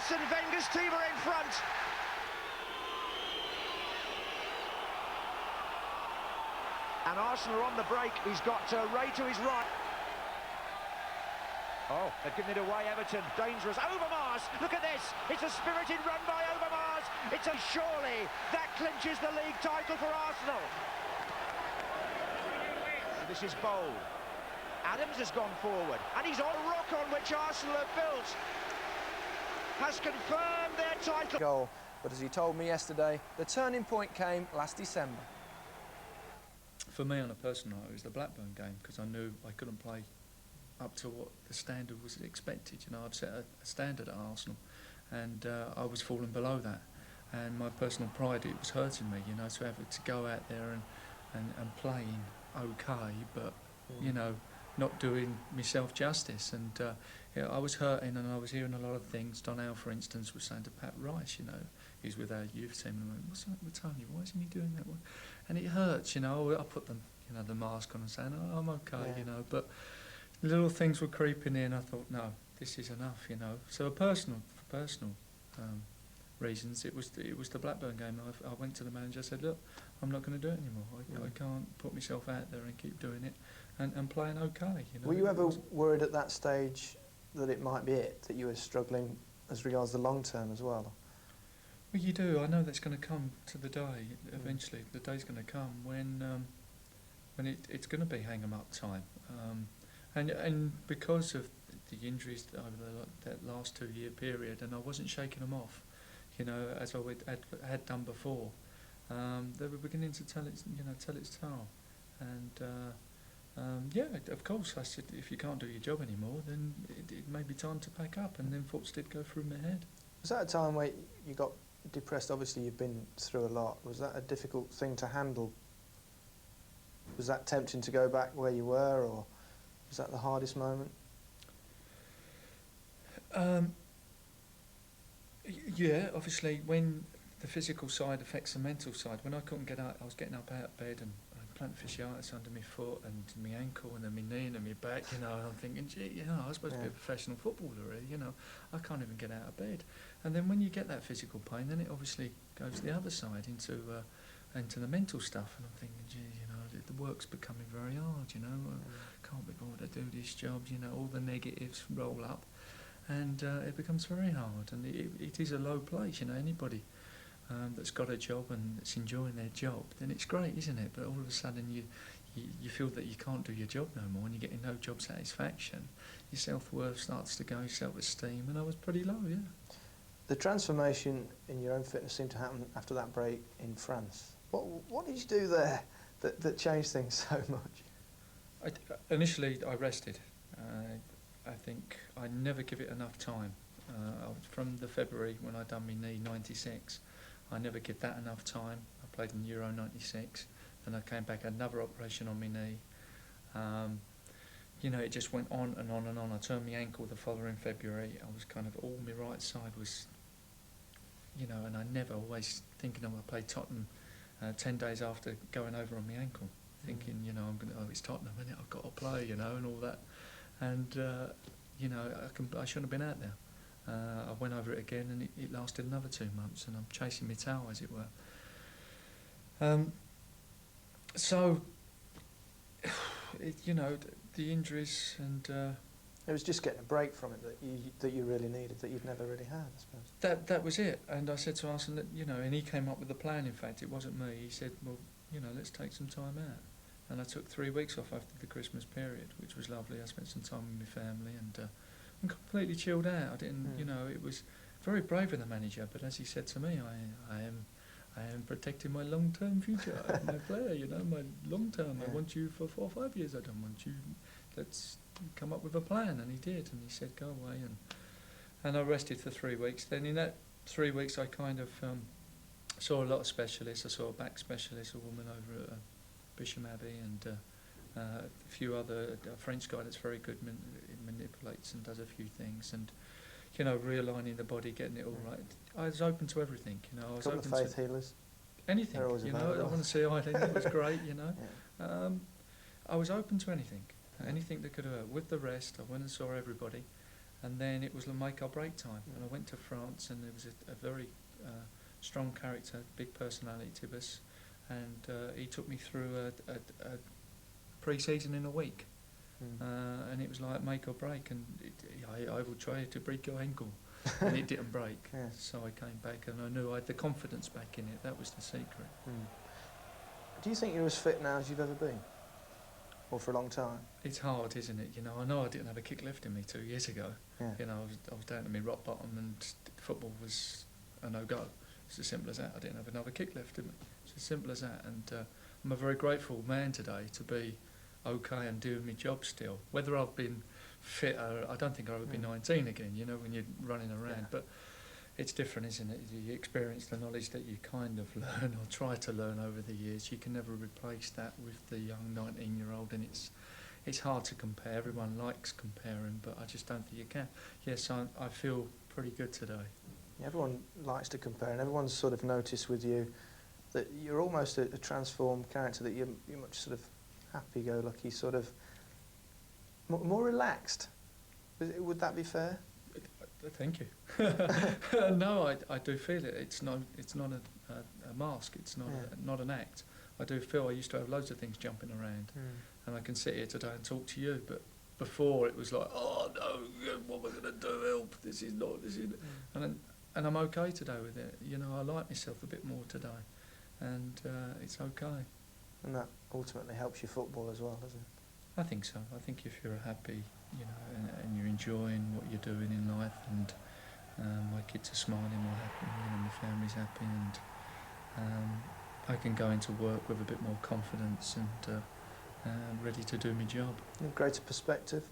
Arsene Wenger's team are in front. And Arsenal are on the break. He's got Ray to his right. Oh, they've given it away, Everton. Dangerous. Overmars, look at this. It's a spirited run by Overmars. Surely that clinches the league title for Arsenal. This is bold. Adams has gone forward, and he's on a rock on which Arsenal have built. Has confirmed their title. Goal, but as he told me yesterday, the turning point came last December. For me, on a personal note, it was the Blackburn game, because I knew I couldn't play up to what the standard was expected. You know, I've set a standard at Arsenal, and I was falling below that. And my personal pride, it was hurting me, you know, to have to go out there and playing okay, but, you know, not doing myself justice. And yeah, I was hurting, and I was hearing a lot of things. Don Howe, for instance, was saying to Pat Rice, you know, he's with our youth team, and I went, what's that with Tony? Why isn't he doing that one? And it hurts, you know. I put them, you know, the mask on and saying, oh, I'm okay, you know, but little things were creeping in. I thought, no, this is enough, you know. So for personal reasons, it was the Blackburn game. I went to the manager, I said, look, I'm not going to do it anymore. I can't put myself out there and keep doing it and playing okay, you know. Were you ever worried at that stage that it might be it, that you were struggling as regards the long term as well? Well, you do. I know that's going to come to the day eventually. The day's going to come when it's going to be hang 'em up time. And because of the injuries over that last 2 year period, and I wasn't shaking them off, you know, as I had done before, they were beginning to tell its tale. And yeah, of course, I said, if you can't do your job anymore, then it may be time to pack up. And then thoughts did go through my head. Was that a time where you got depressed? Obviously, you've been through a lot. Was that a difficult thing to handle? Was that tempting to go back where you were, or was that the hardest moment? Yeah, obviously, when the physical side affects the mental side. When I couldn't get out, I was getting up out of bed and I had plantar fasciitis under my foot and my ankle and then my knee and then my back, you know, and I'm thinking, gee, you know, I was supposed to be a professional footballer, really, you know, I can't even get out of bed. And then when you get that physical pain, then it obviously goes the other side into the mental stuff, and I'm thinking, gee, you know, the work's becoming very hard, you know, I can't be bothered to do this job, you know, all the negatives roll up, and it becomes very hard, and it is a low place, you know, anybody that's got a job and that's enjoying their job, then it's great, isn't it? But all of a sudden you feel that you can't do your job no more, and you're getting no job satisfaction, your self-worth starts to go, self-esteem, and I was pretty low, yeah. The transformation in your own fitness seemed to happen after that break in France. What did you do there that changed things so much? Initially, I rested. I think I never give it enough time. From the February when I done my knee, 96, I never give that enough time. I played in Euro 96, then I came back, another operation on my knee. You know, it just went on and on and on. I turned my ankle the following February. I was kind of, all my right side was, you know, and I never always thinking, oh, I played Tottenham 10 days after going over on my ankle, thinking, you know, it's Tottenham, and I've got to play, you know, and all that. And, you know, I shouldn't have been out there. I went over it again, and it lasted another 2 months, and I'm chasing my tail, as it were. So, you know, the injuries and... It was just getting a break from it that you really needed, that you'd never really had, I suppose. That was it, and I said to Arsene, you know, and he came up with the plan, in fact, it wasn't me. He said, well, you know, let's take some time out. And I took 3 weeks off after the Christmas period, which was lovely. I spent some time with my family and completely chilled out. I didn't, you know, it was very brave of the manager, but as he said to me, I am protecting my long-term future. I'm my player, you know, my long-term. I want you for 4 or 5 years. I don't want you. Let's come up with a plan, and he did. And he said, go away, and I rested for 3 weeks. Then in that 3 weeks, I kind of saw a lot of specialists. I saw a back specialist, a woman over at Bisham Abbey, and a few other, a French guy that's very good, manipulates and does a few things, and you know, realigning the body, getting it all right. I was open to everything, you know. I was Couple open of faith to healers. anything, you know. I want to see Eileen. It was great, you know. I was open to anything that could hurt. With the rest, I went and saw everybody, and then it was the make or break time. And I went to France, and there was a very strong character, big personality, Tibbas, and he took me through a pre-season in a week. And it was like make or break, and I will try to break your ankle, and it didn't break. Yeah. So I came back, and I knew I had the confidence back in it. That was the secret. Do you think you're as fit now as you've ever been? Or for a long time? It's hard, isn't it? You know I didn't have a kick left in me 2 years ago. Yeah. You know, I was down to my rock bottom, and football was a no-go. It's as simple as that. I didn't have another kick left in me. It's as simple as that. And I'm a very grateful man today to be okay and doing my job still. Whether I've been fitter, I don't think I would be 19 again, you know, when you're running around. Yeah. But it's different, isn't it? You experience the knowledge that you kind of learn or try to learn over the years. You can never replace that with the young 19-year-old, and it's hard to compare. Everyone likes comparing, but I just don't think you can. Yes, I feel pretty good today. Everyone likes to compare, and everyone's sort of noticed with you that you're almost a transformed character, that you're much sort of happy-go-lucky, sort of more relaxed. Would that be fair? Thank you. No, I do feel it. It's not a mask. It's not an act. I do feel I used to have loads of things jumping around, and I can sit here today and talk to you. But before it was like, oh no, what am I going to do? Help! This is not. And I'm okay today with it. You know, I like myself a bit more today, and it's okay. And that ultimately helps your football as well, doesn't it? I think so. I think if you're happy, you know, and you're enjoying what you're doing in life, and my kids are smiling, my family's happy, and I can go into work with a bit more confidence and ready to do my job. And greater perspective.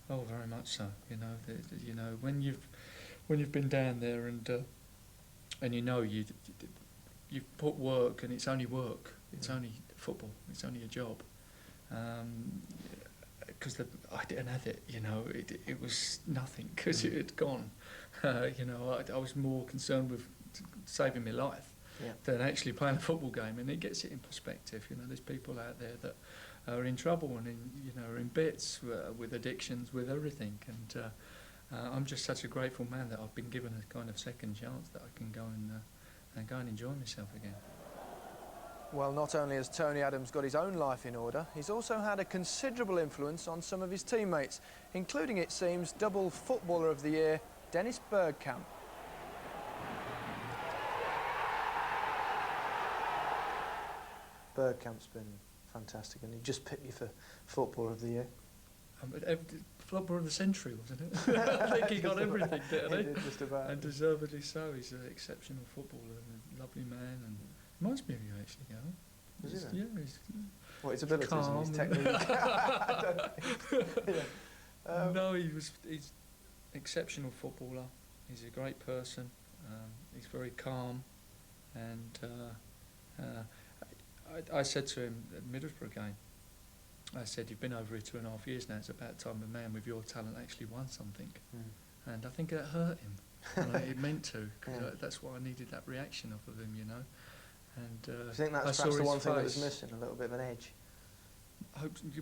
Oh, very much so. You know, you know, when you've been down there and you know you've put work, and it's only work. It's only football. It's only a job. Because I didn't have it, you know, it was nothing because it had gone. You know, I was more concerned with saving my life than actually playing a football game, and it gets it in perspective. You know, there's people out there that are in trouble and are in bits with addictions, with everything, and I'm just such a grateful man that I've been given a kind of second chance that I can go and enjoy myself again. Well, not only has Tony Adams got his own life in order, he's also had a considerable influence on some of his teammates, including, it seems, double Footballer of the Year, Dennis Bergkamp. Bergkamp's been fantastic, and he just picked you for Footballer of the Year. Footballer of the century, wasn't it? I think he got everything, didn't he? He did just about. And deservedly so. He's an exceptional footballer and a lovely man, and reminds me of you, actually, Gavin. Is he then? Yeah, he's What, his abilities and his calm. technique? I don't think. Yeah. no, he's exceptional footballer. He's a great person. He's very calm, and I said to him at Middlesbrough game, I said, you've been over here 2.5 years now, it's about time a man with your talent actually won something. And I think that hurt him. And it meant to, because that's why I needed that reaction off of him, you know. And Do you think I that's saw perhaps the his one thing that was face. missing, a little bit of an edge?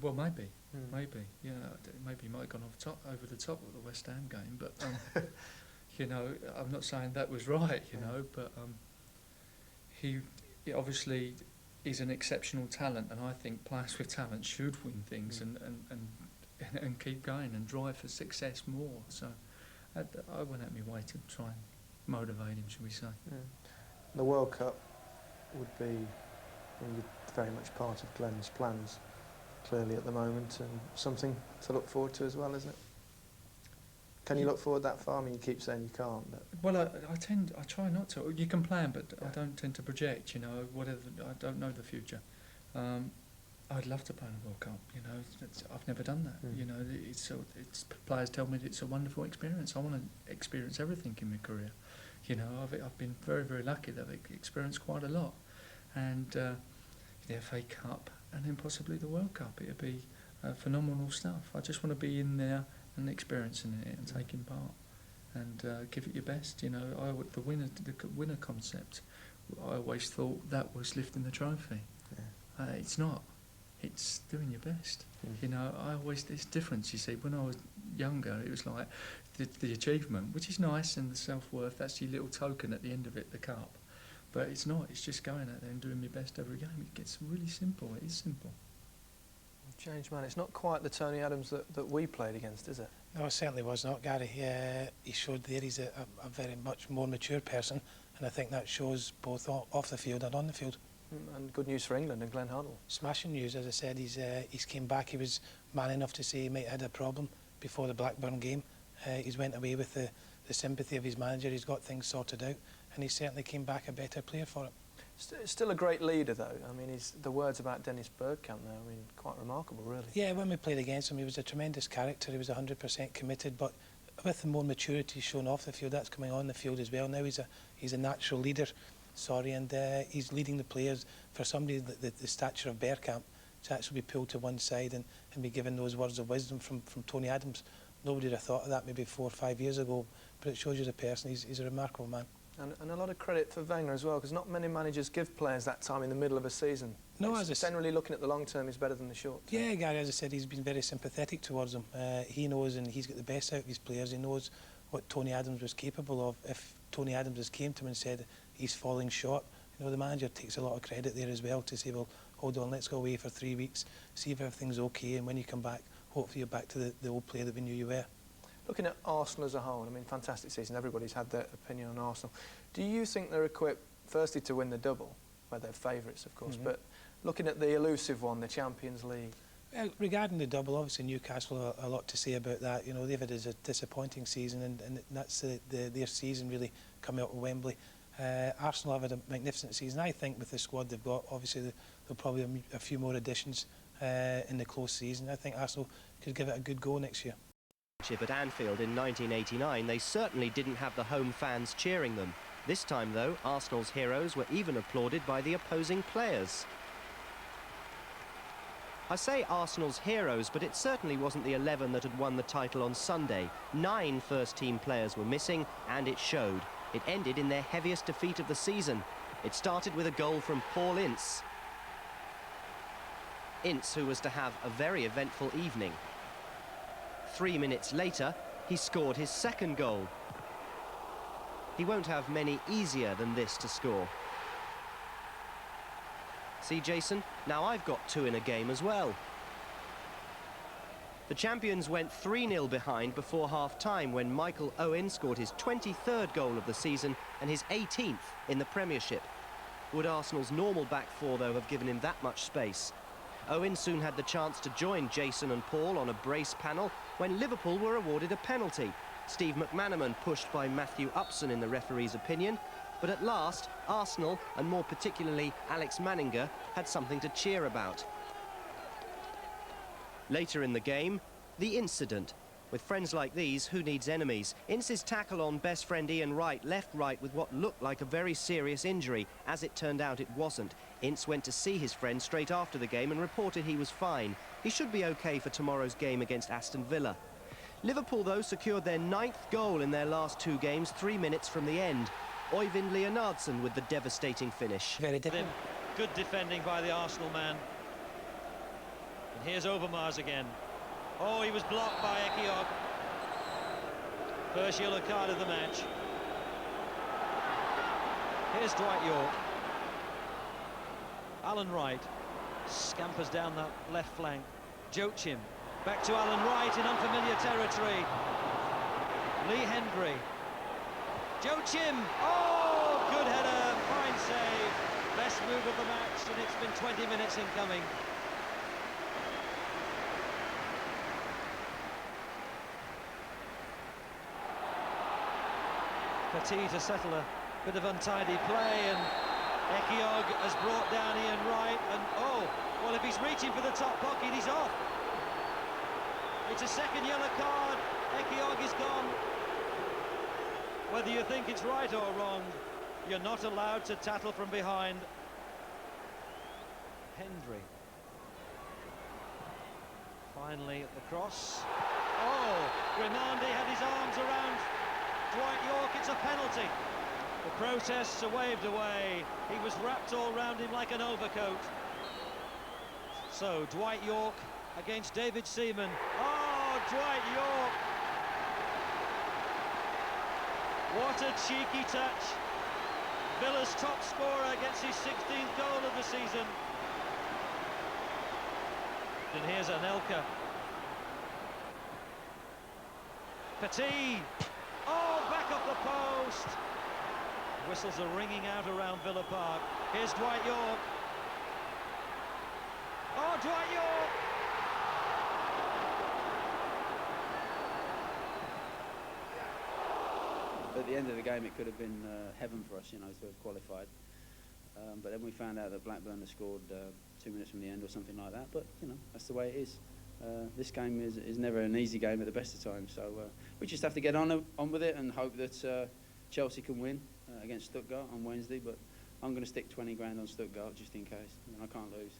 Well, maybe, yeah. Maybe he might have gone over the top of the West Ham game, but you know, I'm not saying that was right, you know, but he obviously is an exceptional talent, and I think players with talent should win things and keep going and drive for success more. So I went out my way to try and motivate him, shall we say. The World Cup would be very much part of Glenn's plans, clearly at the moment, and something to look forward to as well, isn't it? Can you look forward that far? I mean, you keep saying you can't, but... Well, I try not to. You can plan, but I don't tend to project, you know, whatever. I don't know the future. I'd love to play in a World Cup, you know. I've never done that, you know. It's players tell me that it's a wonderful experience. I want to experience everything in my career. You know, I've been very, very lucky that I've experienced quite a lot. And the FA Cup and then possibly the World Cup, it'd be phenomenal stuff. I just want to be in there and experiencing it and taking part and give it your best. You know, the winner concept, I always thought that was lifting the trophy. It's not. it's doing your best. You know, it's different, you see. When I was younger, it was like the achievement, which is nice, and the self-worth, that's your little token at the end of it, the cup. But it's not, it's just going out there and doing my best every game. It gets really simple, it is simple. Change man, it's not quite the Tony Adams that we played against, is it? No, it certainly was not, Gary. He showed there he's a very much more mature person, and I think that shows both off the field and on the field. And good news for England and Glenn Hoddle. Smashing news, as I said. He's came back. He was man enough to say he might have had a problem before the Blackburn game. He's went away with the sympathy of his manager. He's got things sorted out, and he certainly came back a better player for it. Still a great leader, though. I mean, the words about Dennis Bergkamp there, I mean, quite remarkable, really. Yeah, when we played against him, he was a tremendous character. He was 100% committed, but with the more maturity shown off the field, that's coming on the field as well. Now he's a natural leader. And he's leading the players. For somebody the stature of Bergkamp to actually be pulled to one side and be given those words of wisdom from Tony Adams. Nobody would have thought of that maybe 4 or 5 years ago, but it shows you the person. He's a remarkable man. And a lot of credit for Wenger as well, because not many managers give players that time in the middle of a season. No, it's generally looking at the long term is better than the short term. Yeah, Gary, as I said, he's been very sympathetic towards them. He knows, and he's got the best out of his players. He knows what Tony Adams was capable of. If Tony Adams has came to him and said he's falling short, you know, the manager takes a lot of credit there as well to say, well, hold on, let's go away for 3 weeks, see if everything's okay, and when you come back, hopefully you're back to the old player that we knew you were. Looking at Arsenal as a whole, I mean, fantastic season. Everybody's had their opinion on Arsenal. Do you think they're equipped, firstly, to win the double, where they're favourites, of course, but looking at the elusive one, the Champions League? Regarding the double, obviously Newcastle a lot to say about that. You know, they've had a disappointing season, and that's their season really coming out of Wembley. Arsenal have had a magnificent season. I think with the squad they've got, obviously there'll probably be a few more additions in the close season. I think Arsenal could give it a good go next year. At Anfield in 1989, they certainly didn't have the home fans cheering them. This time, though, Arsenal's heroes were even applauded by the opposing players. I say Arsenal's heroes, but it certainly wasn't the 11 that had won the title on Sunday. 9 first-team players were missing, and it showed. It ended in their heaviest defeat of the season. It started with a goal from Paul Ince. Ince, who was to have a very eventful evening. 3 minutes later, he scored his second goal. He won't have many easier than this to score. See, Jason, now I've got 2 in a game as well. The champions went 3-0 behind before half-time when Michael Owen scored his 23rd goal of the season and his 18th in the Premiership. Would Arsenal's normal back four, though, have given him that much space? Owen soon had the chance to join Jason and Paul on a brace panel when Liverpool were awarded a penalty. Steve McManaman pushed by Matthew Upson in the referee's opinion, but at last, Arsenal, and more particularly Alex Manninger, had something to cheer about. Later in the game, the incident. With friends like these, who needs enemies? Ince's tackle on best friend Ian Wright left Wright with what looked like a very serious injury. As it turned out, it wasn't. Ince went to see his friend straight after the game and reported he was fine. He should be okay for tomorrow's game against Aston Villa. Liverpool, though, secured their 9th goal in their last 2 games, 3 minutes from the end. Øyvind Leonardsen with the devastating finish. Very different. Good defending by the Arsenal man. And here's Overmars again. Oh, he was blocked by Ekiog. First yellow card of the match. Here's Dwight York. Alan Wright scampers down that left flank. Joachim back to Alan Wright in unfamiliar territory. Lee Hendry. Joachim. Oh, good header. Fine save. Best move of the match, and it's been 20 minutes in coming. Petit to settle a bit of untidy play, and Ekiog has brought down Ian Wright, and oh, well, if he's reaching for the top pocket, he's off. It's a second yellow card. Ekiog is gone. Whether you think it's right or wrong, you're not allowed to tattle from behind. Hendry. Finally at the cross. Oh, Grimandi had his arms around Dwight York. It's a penalty. The protests are waved away. He was wrapped all round him like an overcoat. So, Dwight York against David Seaman. Oh, Dwight York! What a cheeky touch. Villa's top scorer gets his 16th goal of the season. And here's Anelka. Petit. Oh, back off the post. Whistles are ringing out around Villa Park. Here's Dwight York. Oh, Dwight York! At the end of the game, it could have been heaven for us, you know, to have qualified. But then we found out that Blackburn had scored 2 minutes from the end or something like that. But, you know, that's the way it is. This game is never an easy game at the best of times. So we just have to get on with it and hope that Chelsea can win against Stuttgart on Wednesday. But I'm going to stick 20 grand on Stuttgart just in case. I can't lose.